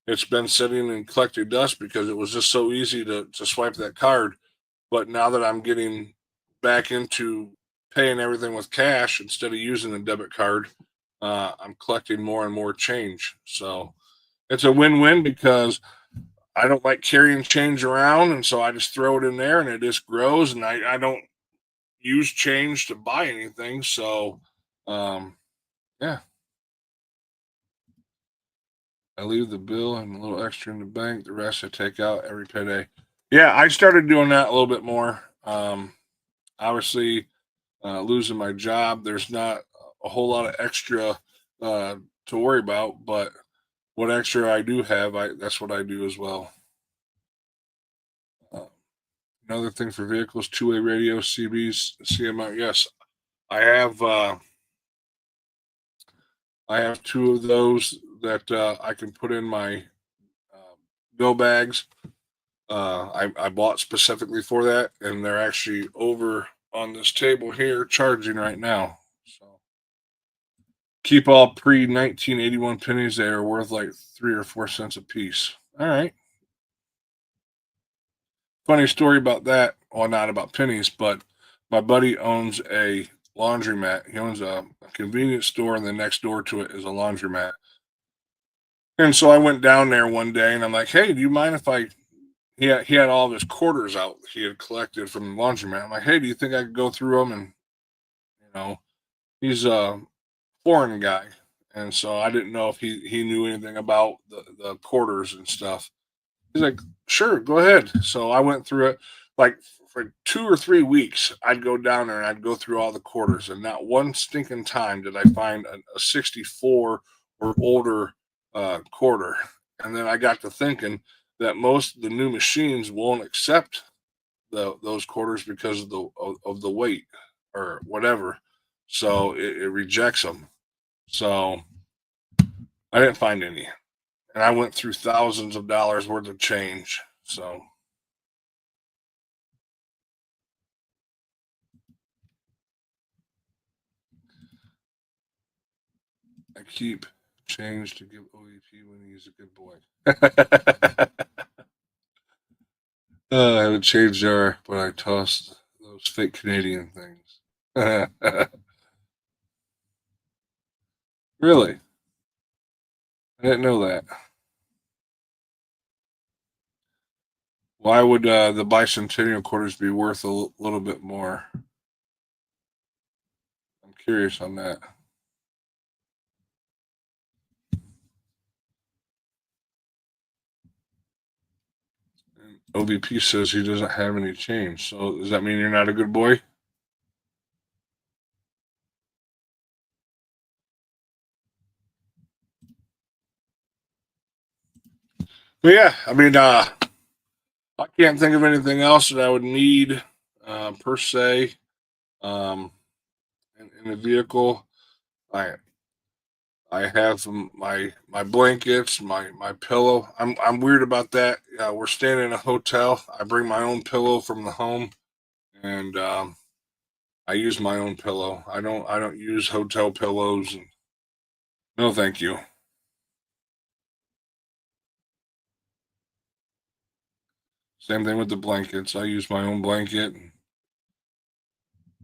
it's been sitting and collecting dust because it was just so easy to swipe that card. But now that I'm getting back into paying everything with cash instead of using the debit card, I'm collecting more and more change. So it's a win-win, because I don't like carrying change around, and so I just throw it in there, and it just grows, and I don't use change to buy anything. So, yeah, I leave the bill and a little extra in the bank. The rest I take out every payday. Yeah, I started doing that a little bit more. Obviously, losing my job, there's not a whole lot of extra uh, to worry about, but what extra I do have, that's what I do as well. Uh, Another thing for vehicles, two-way radio, CBs, CMR. Yes, I have. I have two of those that I can put in my uh, go bags. I bought specifically for that, and they're actually over on this table here charging right now. So keep all pre 1981 pennies. They are worth like 3 or 4 cents a piece. All right. Funny story about that. Well, not about pennies, but my buddy owns a laundromat. He owns a convenience store, and the next door to it is a laundromat. And so I went down there one day, and I'm like, "Hey, do you mind if I?" He had all of his quarters out he had collected from the laundromat. I'm like, "Hey, do you think I could go through them?" And you know, he's a foreign guy, and so I didn't know if he knew anything about the quarters and stuff. He's like, "Sure, go ahead." So I went through it like for 2 or 3 weeks. I'd go down there and I'd go through all the quarters, and not one stinking time did I find a 64 or older quarter. And then I got to thinking that most of the new machines won't accept those quarters because of the weight or whatever. So it rejects them. So I didn't find any, and I went through thousands of dollars worth of change. So I keep change to give OEP when he's a good boy. I have a change jar, but I tossed those fake Canadian things. Really? I didn't know that. Why would the bicentennial quarters be worth a little bit more? I'm curious on that. And OVP says he doesn't have any change. So does that mean you're not a good boy? But yeah, I mean, I can't think of anything else that I would need per se in a vehicle. I I have my blankets, my pillow. I'm weird about that. We're staying in a hotel. I bring my own pillow from the home, and I use my own pillow. I don't use hotel pillows. And, no, thank you. Same thing with the blankets. I use my own blanket.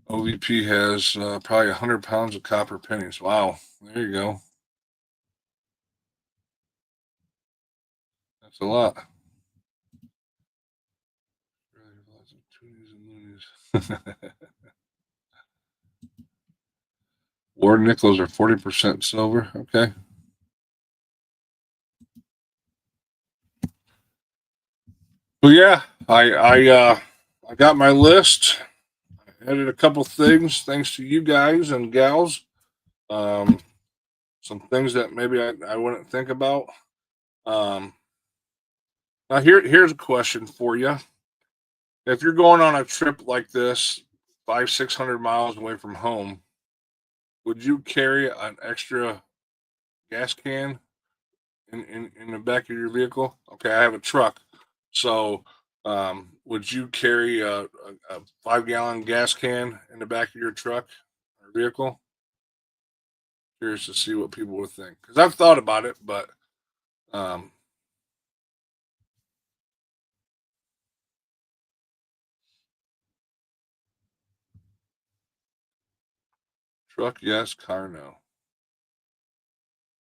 OVP has probably 100 pounds of copper pennies. Wow, there you go. That's a lot. Ward nickels are 40% silver. Okay. Well, yeah, I got my list. I added a couple things thanks to you guys and gals. Um, some things that maybe I wouldn't think about. Um, Now here's a question for you. If you're going on a trip like this, 500-600 miles away from home, would you carry an extra gas can in the back of your vehicle? Okay, I have a truck, so would you carry a 5 gallon gas can in the back of your truck or vehicle? Curious to see what people would think because I've thought about it, but um, truck yes, car no.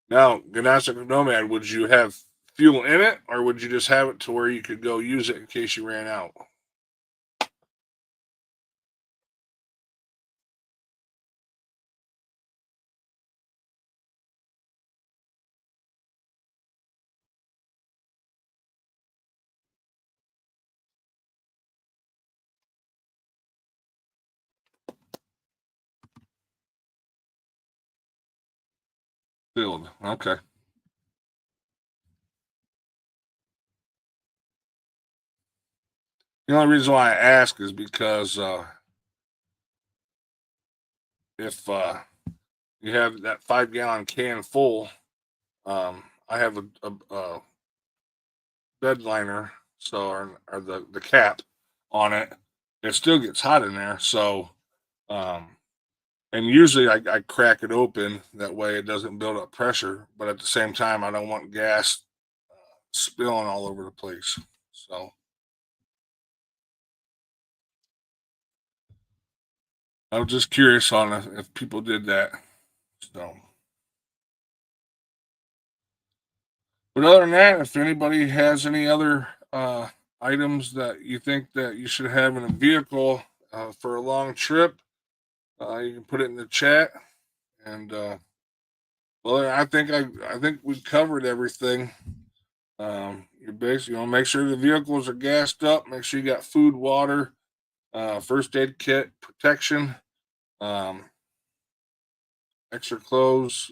Now, Ganassi Nomad, would you have fuel in it, or would you just have it to where you could go use it in case you ran out? Filled. Okay. The only reason why I ask is because if you have that 5 gallon can full, I have a bed liner, so or the cap on it. It still gets hot in there, so um, and usually I crack it open that way it doesn't build up pressure. But at the same time, I don't want gas spilling all over the place. So I was just curious on if people did that. So, but other than that, if anybody has any other items that you think that you should have in a vehicle for a long trip, you can put it in the chat. And well, I think we covered everything. You're basically, make sure the vehicles are gassed up. Make sure you got food, water, first aid kit, protection, um, extra clothes.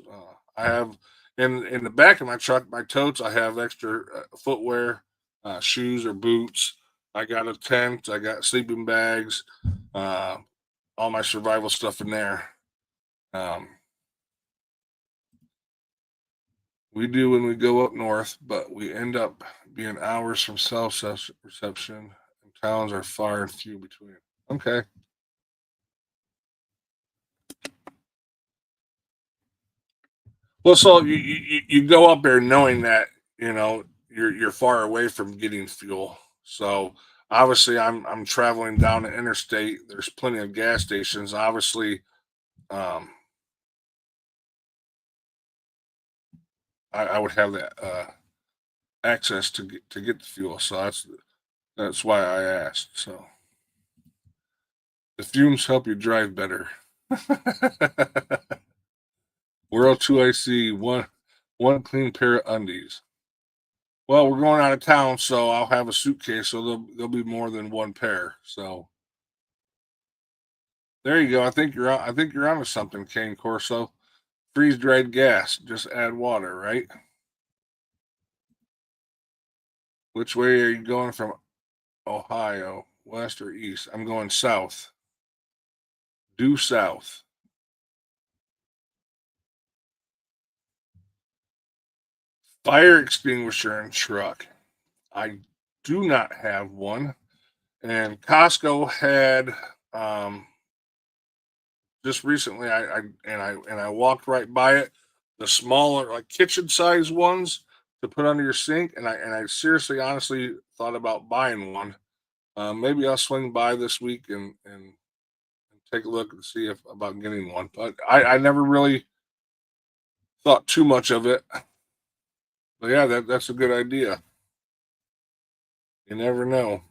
I have in the back of my truck, my totes. I have extra footwear, shoes or boots. I got a tent. I got sleeping bags. Uh, all my survival stuff in there. Um, we do when we go up north, but we end up being hours from cell reception, and towns are far and few between. Okay. Well, so you go up there knowing that you're far away from getting fuel. So obviously, I'm traveling down the interstate. There's plenty of gas stations. Obviously, um, I would have that access to get the fuel. So that's why I asked. So the fumes help you drive better. World two I see one clean pair of undies. Well, we're going out of town, so I'll have a suitcase, so there'll be more than one pair. So there you go. I think you're onto something, Cane Corso. Freeze dried gas. Just add water, right? Which way are you going from Ohio? West or east? I'm going south. Due south. Fire extinguisher and truck. I do not have one. And Costco had just recently I walked right by it, the smaller like kitchen size ones to put under your sink, and I seriously honestly thought about buying one. Maybe I'll swing by this week and take a look and see if about getting one. But I never really thought too much of it. But yeah, that's a good idea. You never know.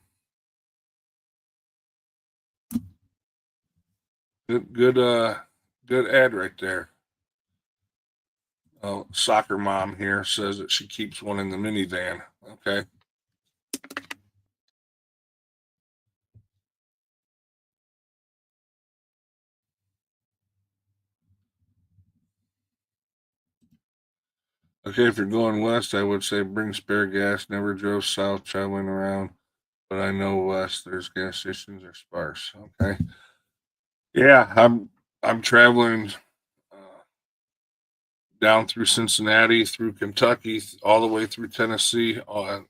Good ad right there. Oh, soccer mom here says that she keeps one in the minivan. Okay. Okay, if you're going west, I would say bring spare gas. Never drove south traveling around, but I know west there's gas stations are sparse. Okay. Yeah, I'm traveling down through Cincinnati, through Kentucky, all the way through Tennessee. The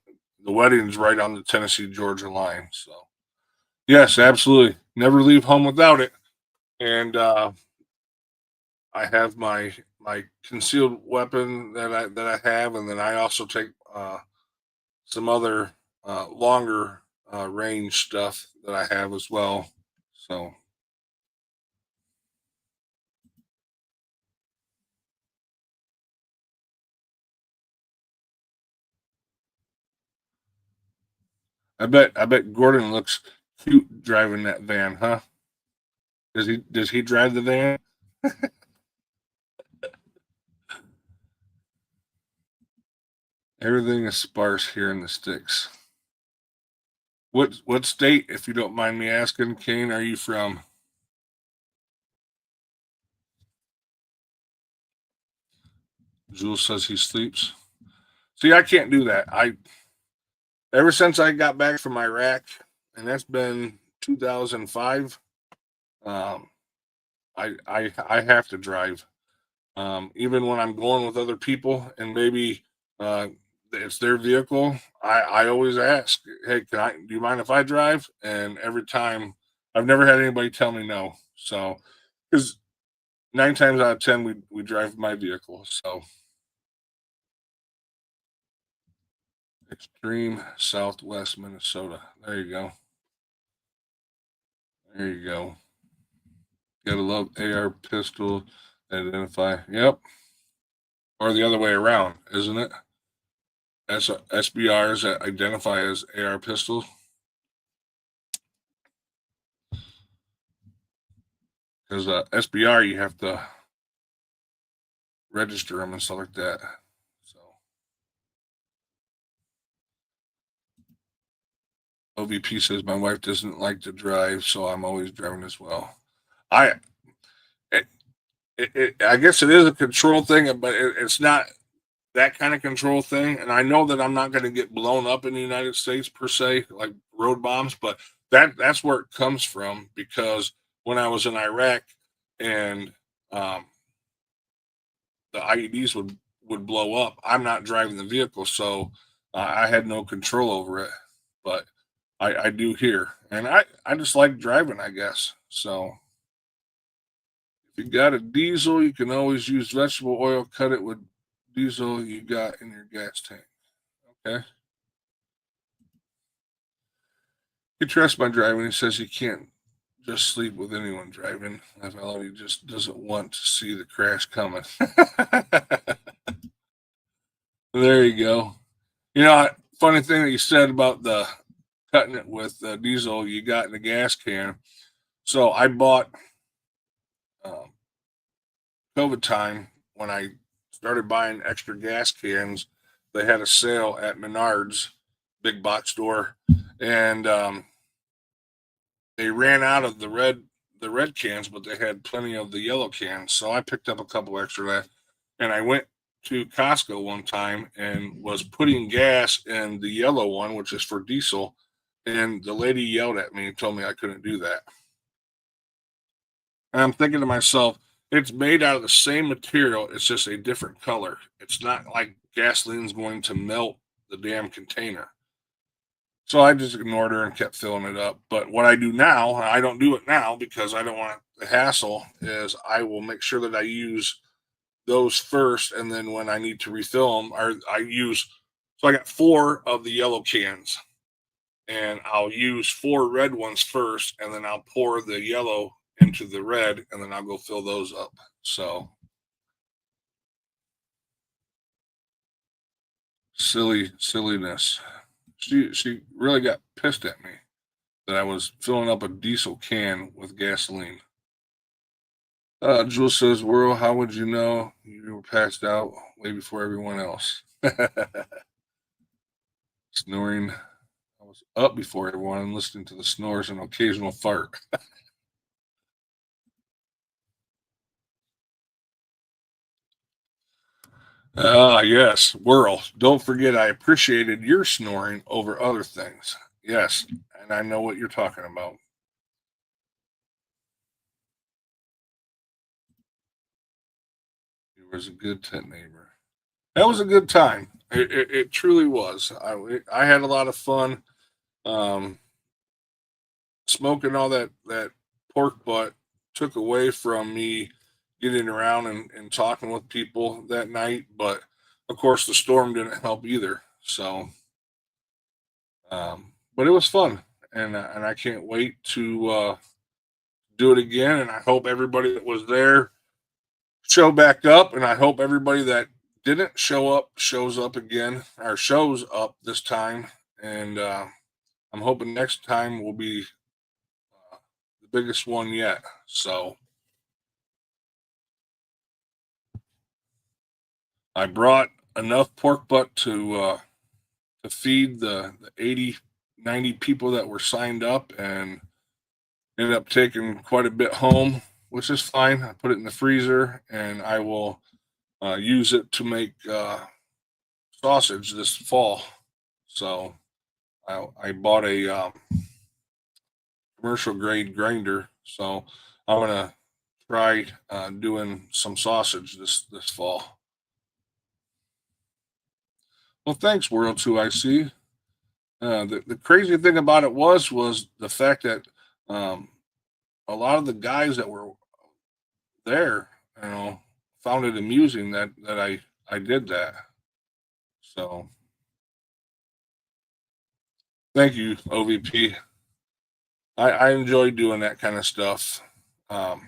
wedding's right on the Tennessee Georgia line. So yes, absolutely. Never leave home without it. And I have my concealed weapon that I have, and then I also take some other longer range stuff that I have as well. So I bet Gordon looks cute driving that van, huh? Does he drive the van? Everything is sparse here in the sticks. What state, if you don't mind me asking, Kane, are you from? Jules says he sleeps. See, I can't do that. Ever since I got back from Iraq, and that's been 2005. Um, I have to drive. Even when I'm going with other people, and maybe uh, it's their vehicle, I always ask, "Hey, do you mind if I drive?" And every time, I've never had anybody tell me no. So, because 9 times out of 10, we drive my vehicle. So, extreme Southwest Minnesota. There you go. There you go. Gotta love AR pistol identify. Yep. Or the other way around, isn't it? SBRs that identify as AR pistols. Because SBR, you have to register them and stuff like that. So OVP says my wife doesn't like to drive, so I'm always driving as well. I I guess it is a control thing, but it's not that kind of control thing. And I know that I'm not going to get blown up in the United States per se, like road bombs, but that's where it comes from because when I was in Iraq and um, the IEDs would blow up, I'm not driving the vehicle, so I had no control over it. But I do here, and I just like driving, I guess. So if you got a diesel, you can always use vegetable oil. Cut it with diesel you got in your gas tank. Okay. He trusts my driving. He says he can't just sleep with anyone driving. FLO, he just doesn't want to see the crash coming. There you go. Funny thing that you said about the cutting it with diesel you got in the gas can. So I bought um, COVID time when I started buying extra gas cans. They had a sale at Menards, big box store, and they ran out of the red cans, but they had plenty of the yellow cans. So I picked up a couple extra left, and I went to Costco one time and was putting gas in the yellow one, which is for diesel, and the lady yelled at me and told me I couldn't do that. And I'm thinking to myself, it's made out of the same material, it's just a different color. It's not like gasoline's going to melt the damn container. So I just ignored her and kept filling it up. But what I do now, I don't do it now because I don't want the hassle, is I will make sure that I use those first. And then when I need to refill them, so I got 4 of the yellow cans and I'll use 4 red ones first. And then I'll pour the yellow into the red and then I'll go fill those up. So silliness. She really got pissed at me that I was filling up a diesel can with gasoline. Jules says, "World, how would you know you were passed out way before everyone else?" Snoring. I was up before everyone and listening to the snores and occasional fart. Yes, World. Don't forget, I appreciated your snoring over other things. Yes, and I know what you're talking about. He was a good tent neighbor. That was a good time. It truly was. I had a lot of fun. Um, Smoking all that pork butt took away from me getting around and talking with people that night. But of course, the storm didn't help either. So, but it was fun, and I can't wait to do it again. And I hope everybody that was there show back up, and I hope everybody that didn't show up shows up again or shows up this time. And I'm hoping next time will be the biggest one yet. So I brought enough pork butt to feed the 80, 90 people that were signed up, and ended up taking quite a bit home, which is fine. I put it in the freezer, and I will use it to make sausage this fall. So I bought a commercial grade grinder. So I'm gonna try doing some sausage this fall. Well, thanks, World 2IC. The crazy thing about it was the fact that um, a lot of the guys that were there, found it amusing that I did that. So thank you, OVP. I enjoy doing that kind of stuff. Um,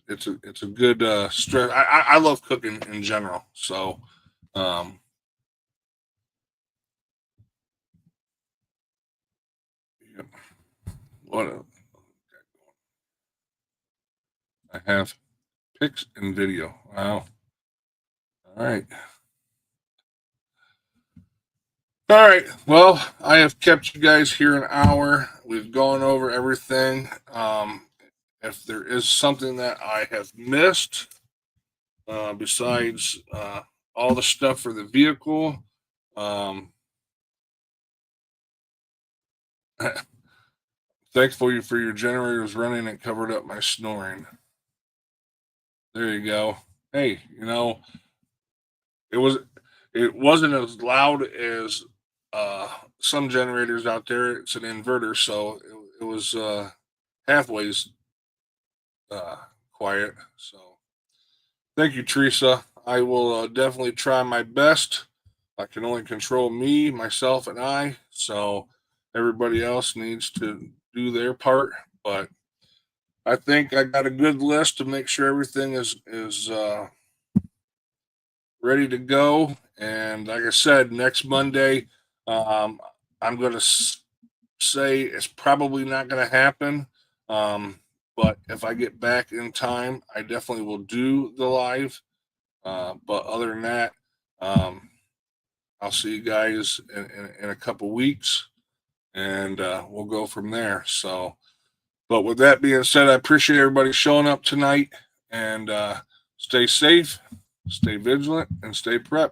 it's a good stress. I love cooking in general. So um, yeah, what I have pics and video. Wow. All right. All right. Well, I have kept you guys here an hour. We've gone over everything. If there is something that I have missed, besides all the stuff for the vehicle, um, thankful you for your generators running and covered up my snoring. There you go. Hey, it was it wasn't as loud as some generators out there. It's an inverter, so it was halfway uh, quiet. So thank you, Teresa. I will definitely try my best. I can only control me, myself, and I. So everybody else needs to do their part. But I think I got a good list to make sure everything is ready to go. And like I said, next Monday, um, I'm going to say it's probably not going to happen. Um, but if I get back in time, I definitely will do the live. But other than that, um, I'll see you guys in a couple weeks, and we'll go from there. So, but with that being said, I appreciate everybody showing up tonight, and stay safe, stay vigilant, and stay prepped.